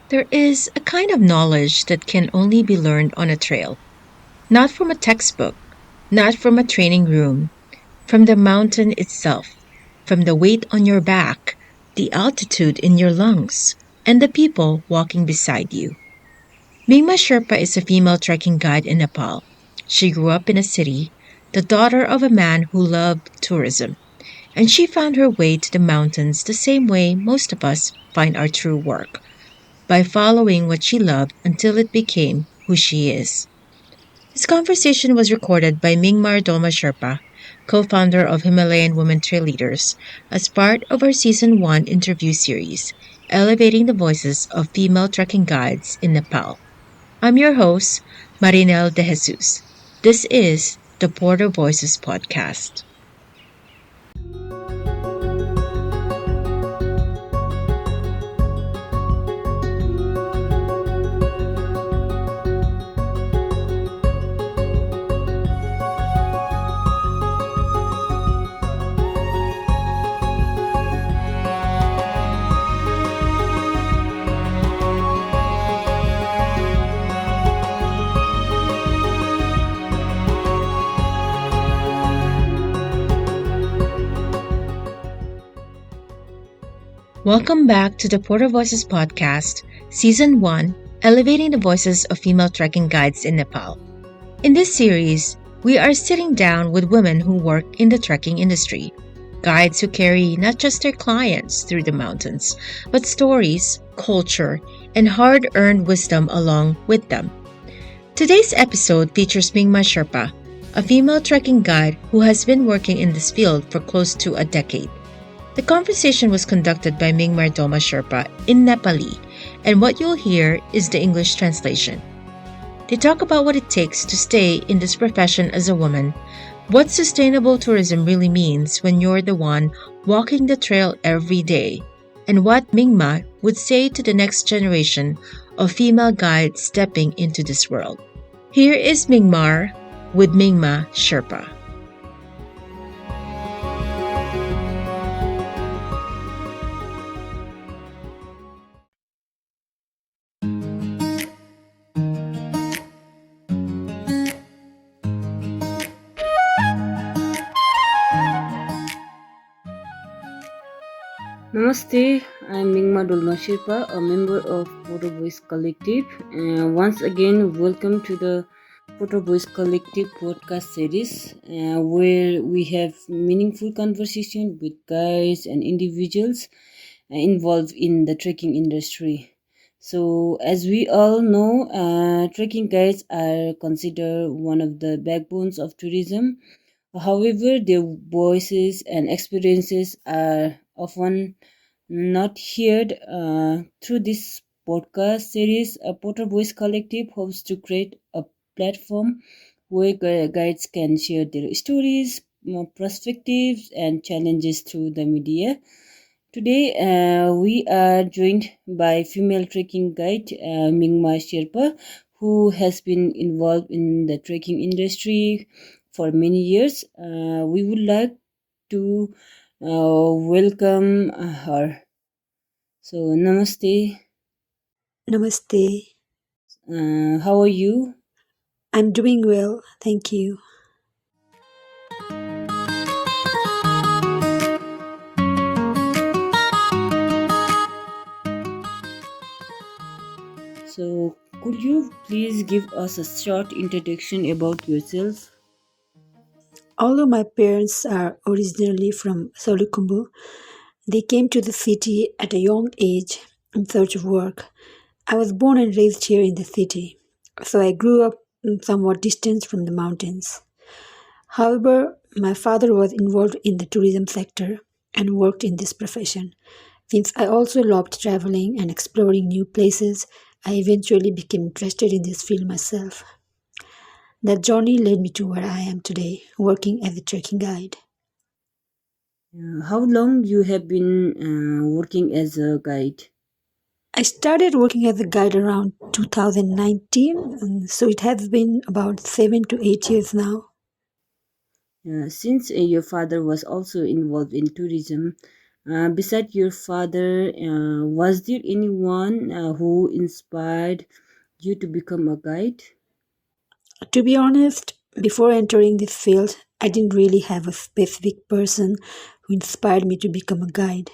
There is a kind of knowledge that can only be learned on a trail, not from a textbook, not from a training room, from the mountain itself, from the weight on your back, the altitude in your lungs, and the people walking beside you. Mingma Sherpa is a female trekking guide in Nepal. She grew up in a city, the daughter of a man who loved tourism, and she found her way to the mountains the same way most of us find our true work, by following what she loved until it became who she is. This conversation was recorded by Mingmar Dolma Sherpa, co-founder of Himalayan Women Trailleaders, as part of our Season 1 interview series, elevating the voices of female trekking guides in Nepal. I'm your host, Marinel De Jesus. This is the Porter Voices podcast. Welcome back to the Porter Voices podcast, Season 1, elevating the voices of female trekking guides in Nepal. In this series, we are sitting down with women who work in the trekking industry, guides who carry not just their clients through the mountains, but stories, culture, and hard-earned wisdom along with them. Today's episode features Mingma Sherpa, a female trekking guide who has been working in this field for close to a decade. The conversation was conducted by Mingmar Dolma Sherpa in Nepali, and what you'll hear is the English translation. They talk about what it takes to stay in this profession as a woman, what sustainable tourism really means when you're the one walking the trail every day, and what Mingma would say to the next generation of female guides stepping into this world. Here is Mingmar with Mingma Sherpa. Namaste, I'm Mingma Dolma Sherpa, a member of Photo Voice Collective. Once again, welcome to the Photo Voice Collective podcast series, where we have meaningful conversation with guys and individuals involved in the trekking industry. So, as we all know, trekking guides are considered one of the backbones of tourism. However, their voices and experiences are often not heard through this podcast series. A Porter Voice Collective hopes to create a platform where guides can share their stories, perspectives, and challenges through the media. Today, we are joined by female trekking guide Mingma Sherpa, who has been involved in the trekking industry for many years. We would like to welcome her. So, namaste. Namaste. How are you? I'm doing well, thank you. So, could you please give us a short introduction about yourself? Although my parents are originally from Solukhumbu, they came to the city at a young age in search of work. I was born and raised here in the city, so I grew up somewhat distant from the mountains. However, my father was involved in the tourism sector and worked in this profession. Since I also loved traveling and exploring new places, I eventually became interested in this field myself. That journey led me to where I am today, working as a trekking guide. How long you have been working as a guide? I started working as a guide around 2019, and so it has been about 7 to 8 years now. Since your father was also involved in tourism, Beside your father, was there anyone who inspired you to become a guide? To be honest, before entering this field, I didn't really have a specific person who inspired me to become a guide.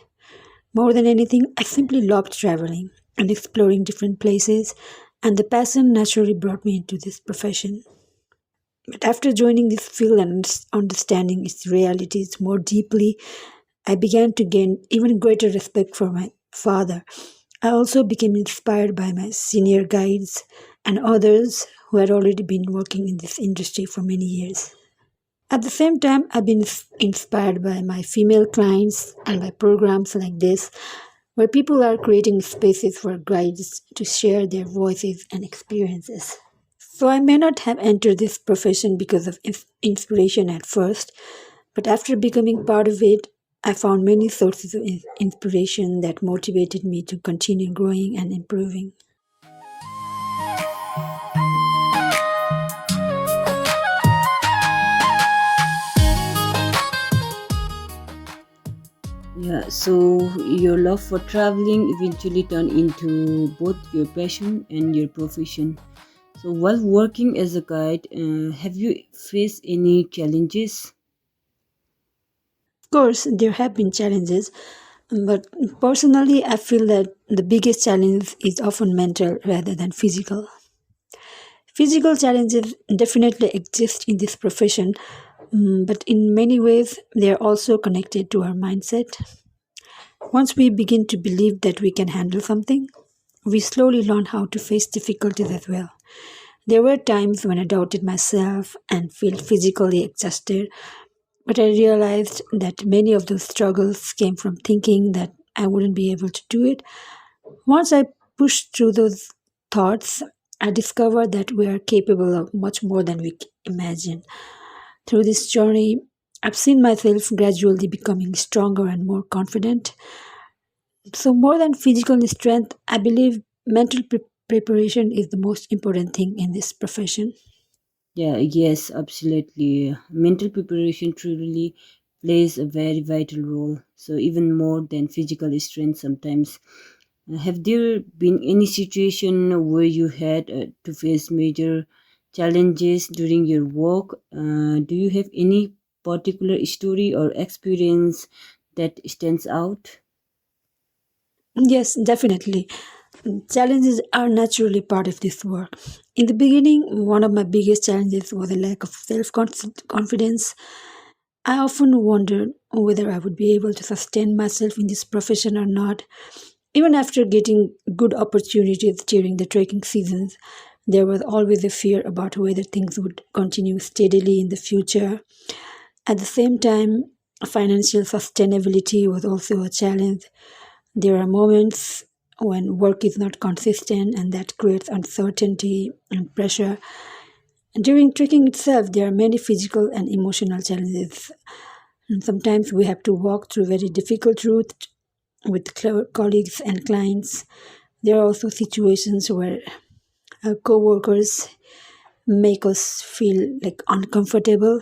More than anything, I simply loved traveling and exploring different places, and the passion naturally brought me into this profession. But after joining this field and understanding its realities more deeply, I began to gain even greater respect for my father. I also became inspired by my senior guides and others who had already been working in this industry for many years. At the same time, I've been inspired by my female clients and by programs like this, where people are creating spaces for guides to share their voices and experiences. So I may not have entered this profession because of inspiration at first, but after becoming part of it, I found many sources of inspiration that motivated me to continue growing and improving. Yeah, so your love for traveling eventually turned into both your passion and your profession. So while working as a guide, have you faced any challenges? Of course, there have been challenges, but personally, I feel that the biggest challenge is often mental rather than physical. Physical challenges definitely exist in this profession, but in many ways, they are also connected to our mindset. Once we begin to believe that we can handle something, we slowly learn how to face difficulties as well. There were times when I doubted myself and felt physically exhausted, but I realized that many of those struggles came from thinking that I wouldn't be able to do it. Once I pushed through those thoughts, I discovered that we are capable of much more than we imagine. Through this journey, I've seen myself gradually becoming stronger and more confident. So, more than physical strength, I believe mental preparation is the most important thing in this profession. Yeah, yes, absolutely. Mental preparation truly plays a very vital role. So even more than physical strength sometimes. Have there been any situation where you had to face major challenges during your work? Do you have any particular story or experience that stands out? Yes, definitely. Challenges are naturally part of this work. In the beginning, one of my biggest challenges was a lack of self confidence. I often wondered whether I would be able to sustain myself in this profession or not. Even after getting good opportunities during the trekking seasons, there was always a fear about whether things would continue steadily in the future. At the same time, financial sustainability was also a challenge. There are moments when work is not consistent and that creates uncertainty and pressure. During trekking itself, there are many physical and emotional challenges. And sometimes we have to walk through very difficult routes with colleagues and clients. There are also situations where co-workers make us feel like uncomfortable.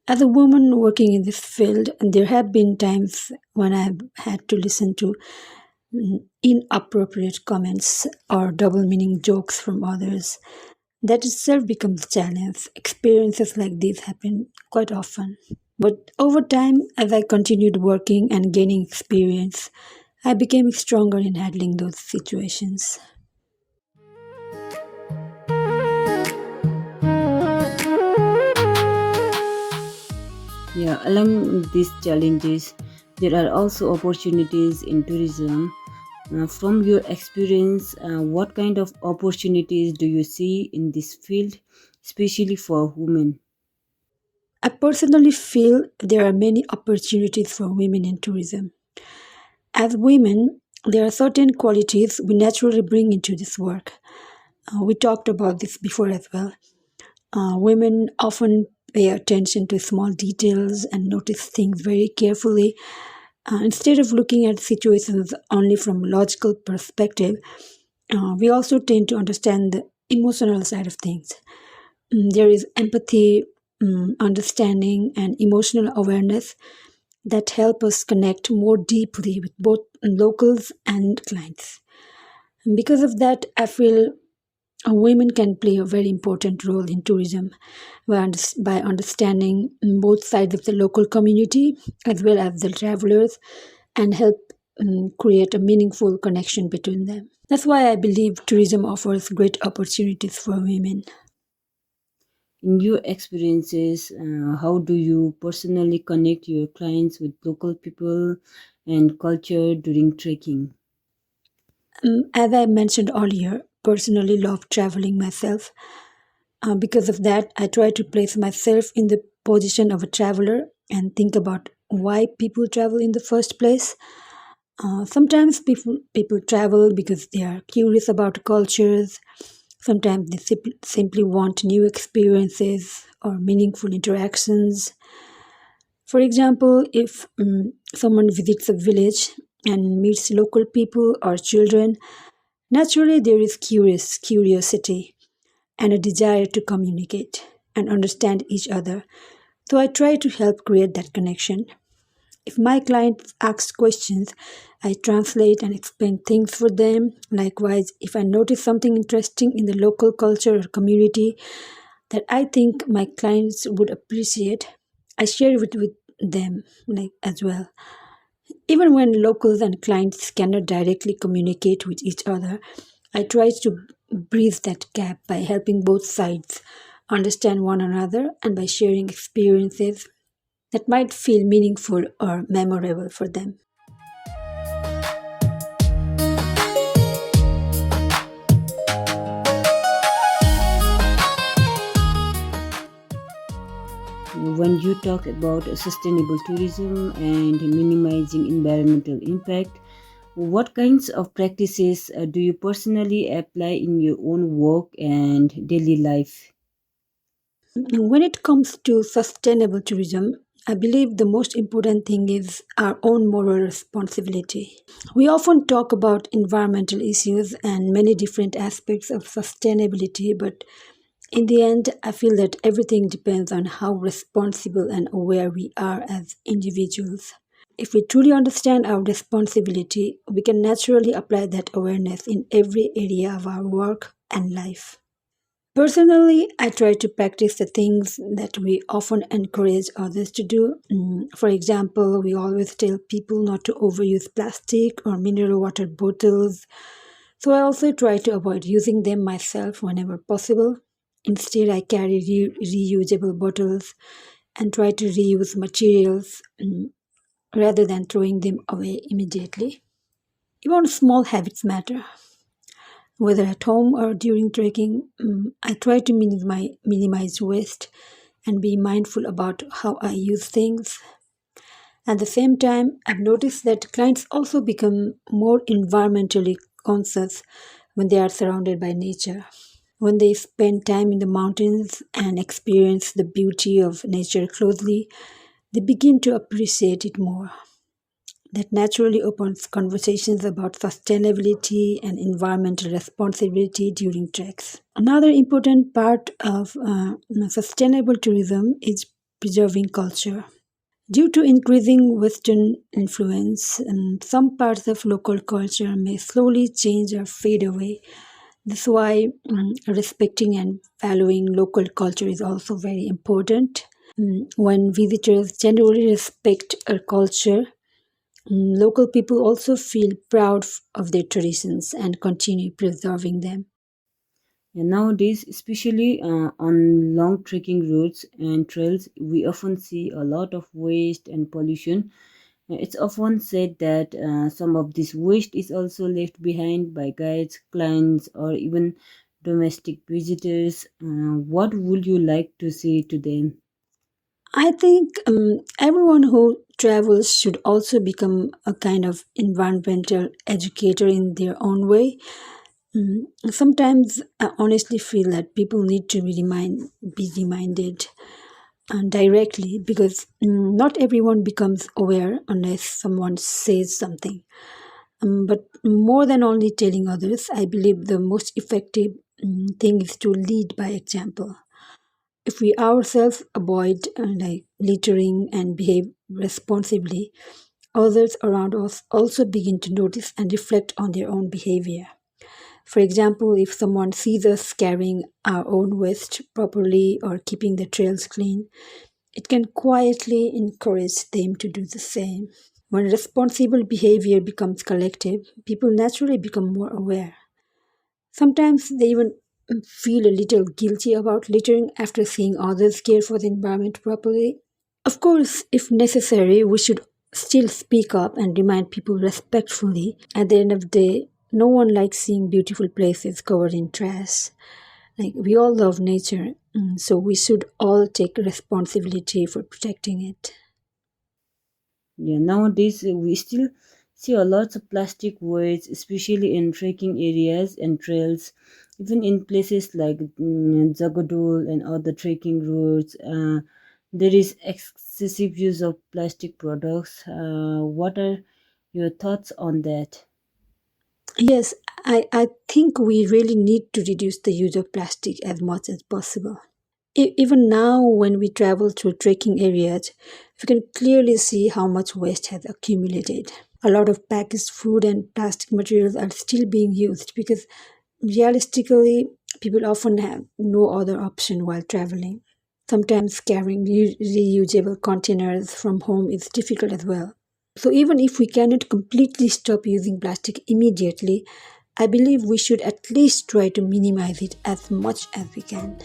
As a woman working in this field, there have been times when I've had to listen to inappropriate comments or double meaning jokes from others. That itself becomes a challenge. Experiences like this happen quite often. But over time, as I continued working and gaining experience, I became stronger in handling those situations. Yeah, along these challenges, there are also opportunities in tourism. From your experience, what kind of opportunities do you see in this field, especially for women? I personally feel there are many opportunities for women in tourism. As women, there are certain qualities we naturally bring into this work. We talked about this before as well. Women often pay attention to small details and notice things very carefully. Instead of looking at situations only from logical perspective, we also tend to understand the emotional side of things. There is empathy, understanding, and emotional awareness that help us connect more deeply with both locals and clients. And because of that, I feel women can play a very important role in tourism by understanding both sides of the local community as well as the travelers and help create a meaningful connection between them. That's why I believe tourism offers great opportunities for women. In your experiences, how do you personally connect your clients with local people and culture during trekking? As I mentioned earlier, personally love traveling myself. Because of that, I try to place myself in the position of a traveler and think about why people travel in the first place. Sometimes people travel because they are curious about cultures. Sometimes they simply want new experiences or meaningful interactions. For example, if someone visits a village and meets local people or children, naturally there is curiosity and a desire to communicate and understand each other. So I try to help create that connection. If my client asks questions, I translate and explain things for them. Likewise, if I notice something interesting in the local culture or community that I think my clients would appreciate, I share it with them as well. Even when locals and clients cannot directly communicate with each other, I try to bridge that gap by helping both sides understand one another and by sharing experiences that might feel meaningful or memorable for them. When you talk about sustainable tourism and minimizing environmental impact, what kinds of practices do you personally apply in your own work and daily life? When it comes to sustainable tourism, I believe the most important thing is our own moral responsibility. We often talk about environmental issues and many different aspects of sustainability, but in the end, I feel that everything depends on how responsible and aware we are as individuals. If we truly understand our responsibility, we can naturally apply that awareness in every area of our work and life. Personally, I try to practice the things that we often encourage others to do. For example, we always tell people not to overuse plastic or mineral water bottles. So I also try to avoid using them myself whenever possible. Instead, I carry reusable bottles and try to reuse materials rather than throwing them away immediately. Even small habits matter. Whether at home or during trekking, I try to minimize waste and be mindful about how I use things. At the same time, I've noticed that clients also become more environmentally conscious when they are surrounded by nature. When they spend time in the mountains and experience the beauty of nature closely, they begin to appreciate it more. That naturally opens conversations about sustainability and environmental responsibility during treks. Another important part of sustainable tourism is preserving culture. Due to increasing Western influence, some parts of local culture may slowly change or fade away. That's why respecting and valuing local culture is also very important. When visitors genuinely respect our culture, local people also feel proud of their traditions and continue preserving them. And nowadays, especially on long trekking routes and trails, we often see a lot of waste and pollution. It's often said that some of this waste is also left behind by guides, clients, or even domestic visitors. What would you like to say to them? I think everyone who travels should also become a kind of environmental educator in their own way. Sometimes I honestly feel that people need to be reminded directly because not everyone becomes aware unless someone says something. But more than only telling others, I believe the most effective thing is to lead by example. If we ourselves avoid littering and behave responsibly, others around us also begin to notice and reflect on their own behavior. For example, if someone sees us carrying our own waste properly or keeping the trails clean, it can quietly encourage them to do the same. When responsible behavior becomes collective, people naturally become more aware. Sometimes they even feel a little guilty about littering after seeing others care for the environment properly. Of course, if necessary, we should still speak up and remind people respectfully. At the end of the day, no one likes seeing beautiful places covered in trash. Like we all love nature, so we should all take responsibility for protecting it. Yeah, nowadays we still see a lot of plastic waste, especially in trekking areas and trails, even in places like Zagadul and other trekking routes. There is excessive use of plastic products. What are your thoughts on that? Yes, I think we really need to reduce the use of plastic as much as possible. Even now, when we travel through trekking areas, we can clearly see how much waste has accumulated. A lot of packaged food and plastic materials are still being used because realistically, people often have no other option while traveling. Sometimes carrying reusable containers from home is difficult as well. So, even if we cannot completely stop using plastic immediately, I believe we should at least try to minimize it as much as we can.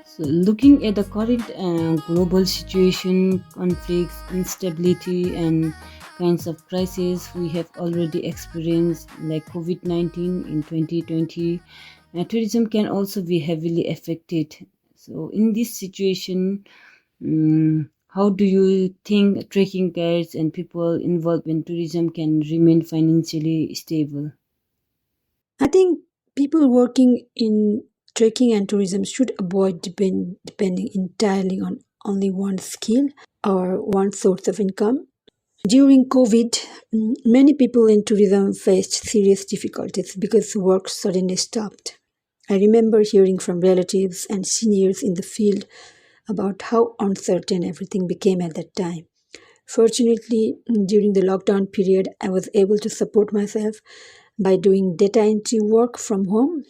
So, looking at the current global situation, conflicts, instability, and kinds of crises we have already experienced, like COVID 19 in 2020, tourism can also be heavily affected. So, in this situation, how do you think trekking guides and people involved in tourism can remain financially stable? I think people working in trekking and tourism should avoid depending entirely on only one skill or one source of income. During COVID, many people in tourism faced serious difficulties because work suddenly stopped. I remember hearing from relatives and seniors in the field about how uncertain everything became at that time. Fortunately, during the lockdown period, I was able to support myself by doing data entry work from home.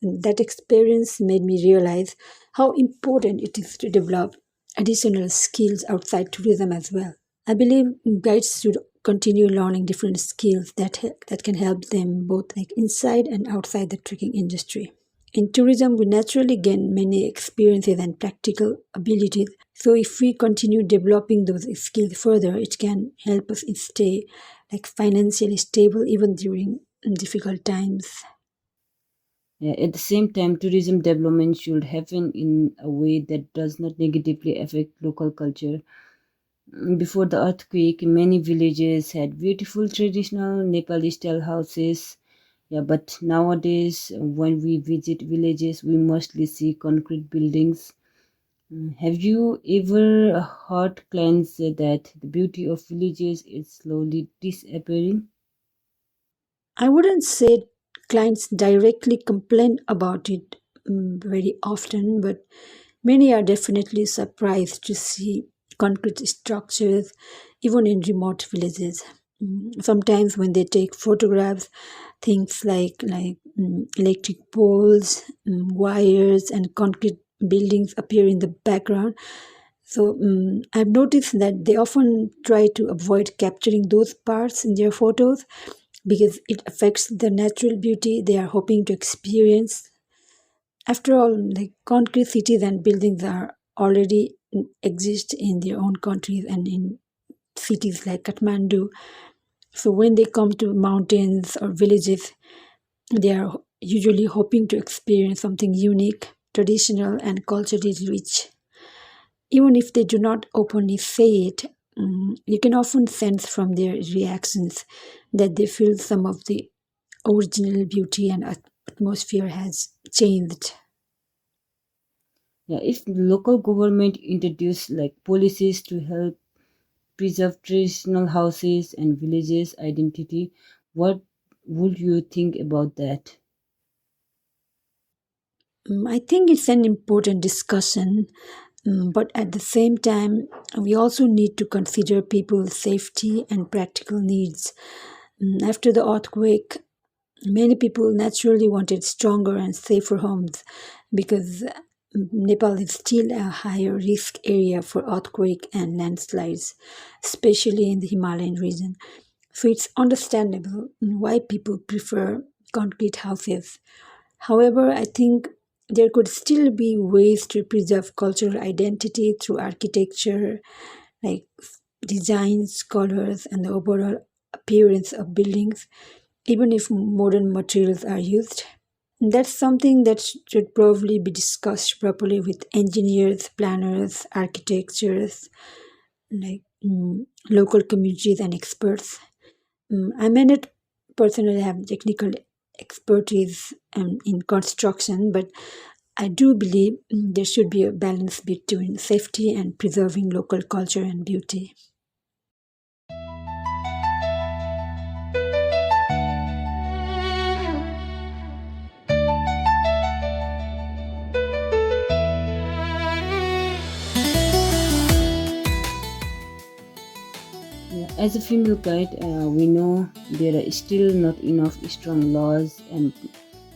That experience made me realize how important it is to develop additional skills outside tourism as well. I believe guides should continue learning different skills that can help them both inside and outside the trekking industry. In tourism, we naturally gain many experiences and practical abilities. So, if we continue developing those skills further, it can help us stay financially stable even during difficult times. Yeah, at the same time, tourism development should happen in a way that does not negatively affect local culture. Before the earthquake, many villages had beautiful traditional Nepali style houses. Yeah, but nowadays, when we visit villages, we mostly see concrete buildings. Have you ever heard clients say that the beauty of villages is slowly disappearing? I wouldn't say clients directly complain about it very often, but many are definitely surprised to see concrete structures even in remote villages. Sometimes when they take photographs, things like electric poles, wires, and concrete buildings appear in the background. So I've noticed that they often try to avoid capturing those parts in their photos because it affects the natural beauty they are hoping to experience. After all, concrete cities and buildings are already exist in their own countries and in cities like Kathmandu. So when they come to mountains or villages, they are usually hoping to experience something unique, traditional, and culturally rich. Even if they do not openly say it, you can often sense from their reactions that they feel some of the original beauty and atmosphere has changed. Yeah, if local government introduce like policies to help preserve traditional houses and villages identity, what would you think about that? I think it's an important discussion, but at the same time, we also need to consider people's safety and practical needs. After the earthquake, many people naturally wanted stronger and safer homes because Nepal is still a higher risk area for earthquake and landslides, especially in the Himalayan region. So it's understandable why people prefer concrete houses. However, I think there could still be ways to preserve cultural identity through architecture, like designs, colors, and the overall appearance of buildings, even if modern materials are used. That's something that should probably be discussed properly with engineers, planners, architects, like local communities and experts. I may not personally have technical expertise in construction, but I do believe there should be a balance between safety and preserving local culture and beauty. Yeah, as a female guide, we know there are still not enough strong laws and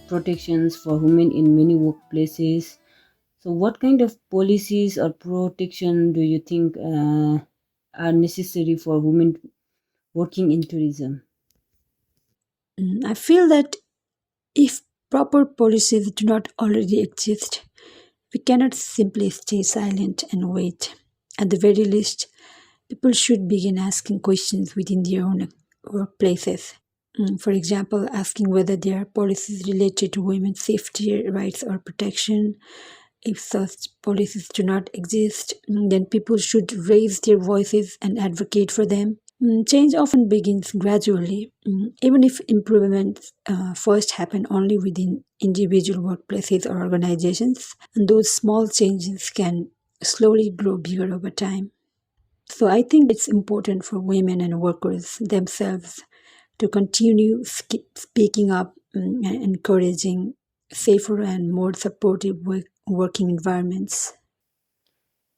protections for women in many workplaces. So, what kind of policies or protection do you think are necessary for women working in tourism? I feel that if proper policies do not already exist, we cannot simply stay silent and wait. At the very least, people should begin asking questions within their own workplaces. For example, asking whether there are policies related to women's safety, rights, or protection. If such policies do not exist, then people should raise their voices and advocate for them. Change often begins gradually, even if improvements first happen only within individual workplaces or organizations. And those small changes can slowly grow bigger over time. So I think it's important for women and workers themselves to continue speaking up and encouraging safer and more supportive working environments.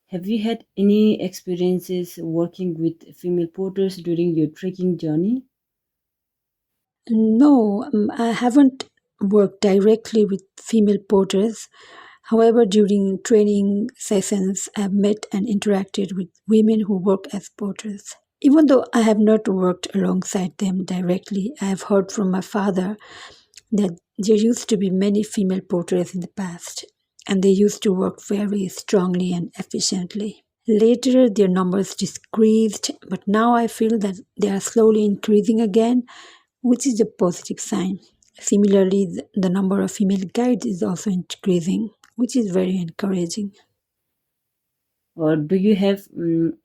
Have you had any experiences working with female porters during your trekking journey? No, I haven't worked directly with female porters. However, during training sessions, I've met and interacted with women who work as porters. Even though I have not worked alongside them directly, I have heard from my father that there used to be many female porters in the past, and they used to work very strongly and efficiently. Later, their numbers decreased, but now I feel that they are slowly increasing again, which is a positive sign. Similarly, the number of female guides is also increasing, which is very encouraging. Or do you have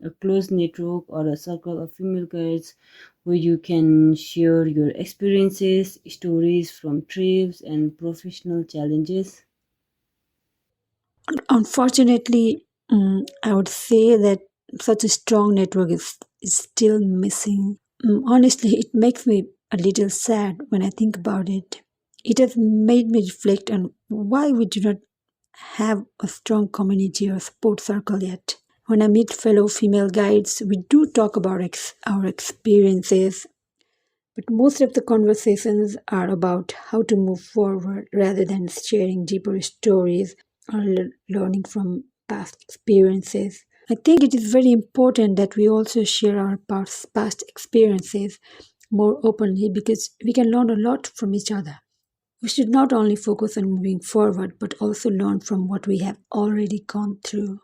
a close network or a circle of female guides where you can share your experiences, stories from trips, and professional challenges? Unfortunately, I would say that such a strong network is still missing. Honestly, it makes me a little sad when I think about it. It has made me reflect on why we do not have a strong community or support circle yet. When I meet fellow female guides, we do talk about our experiences, but most of the conversations are about how to move forward rather than sharing deeper stories or learning from past experiences. I think it is very important that we also share our past experiences more openly because we can learn a lot from each other. We should not only focus on moving forward but also learn from what we have already gone through.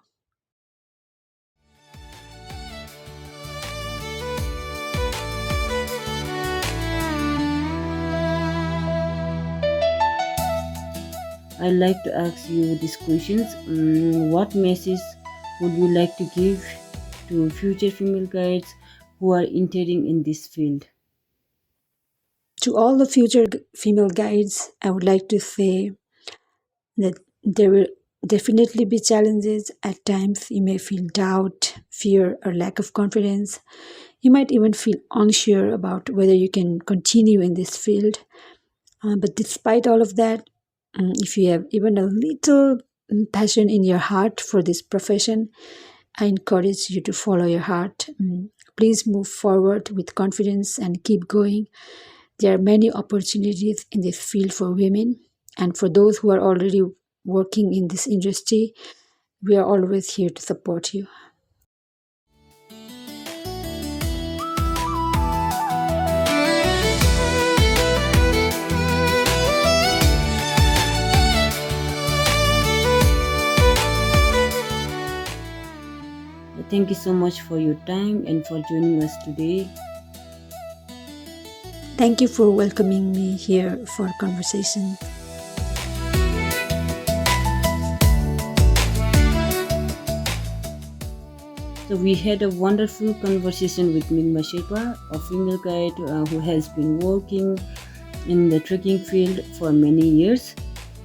I'd like to ask you these questions. What message would you like to give to future female guides who are entering in this field? To all the future female guides, I would like to say that there will definitely be challenges. At times, you may feel doubt, fear, or lack of confidence. You might even feel unsure about whether you can continue in this field. But despite all of that, if you have even a little passion in your heart for this profession, I encourage you to follow your heart. Please move forward with confidence and keep going. There are many opportunities in this field for women, and for those who are already working in this industry, we are always here to support you. Thank you so much for your time and for joining us today. Thank you for welcoming me here for a conversation. So we had a wonderful conversation with Mingma Sherpa, a female guide who has been working in the trekking field for many years.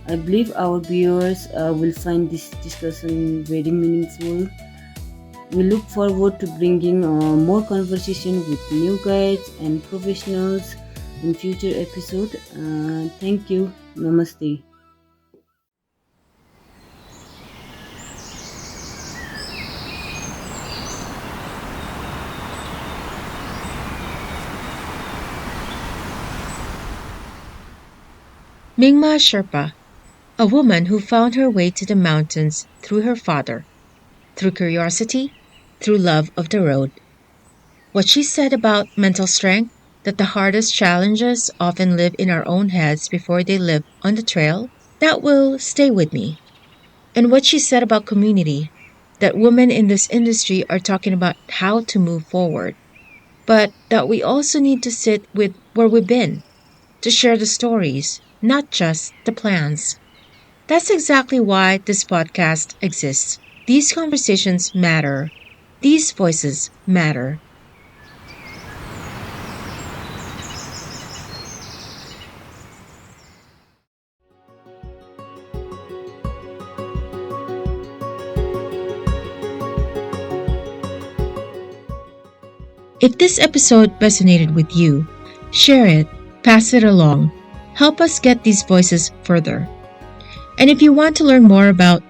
I believe our viewers will find this discussion very meaningful. We look forward to bringing more conversation with new guides and professionals in future episode. Thank you. Namaste. Mingma Sherpa, a woman who found her way to the mountains through her father, through curiosity, through love of the road. What she said about mental strength, that the hardest challenges often live in our own heads before they live on the trail, that will stay with me. And what she said about community, that women in this industry are talking about how to move forward, but that we also need to sit with where we've been, to share the stories, not just the plans. That's exactly why this podcast exists. These conversations matter. These voices matter. If this episode resonated with you, share it, pass it along. Help us get these voices further. And if you want to learn more about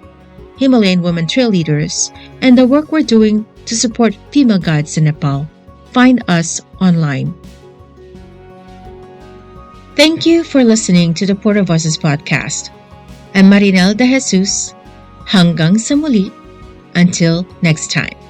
Himalayan women trail leaders and the work we're doing to support female guides in Nepal, find us online. Thank you for listening to the Porter Voices podcast. I'm Marinel De Jesus. Hanggang sa muli. Until next time.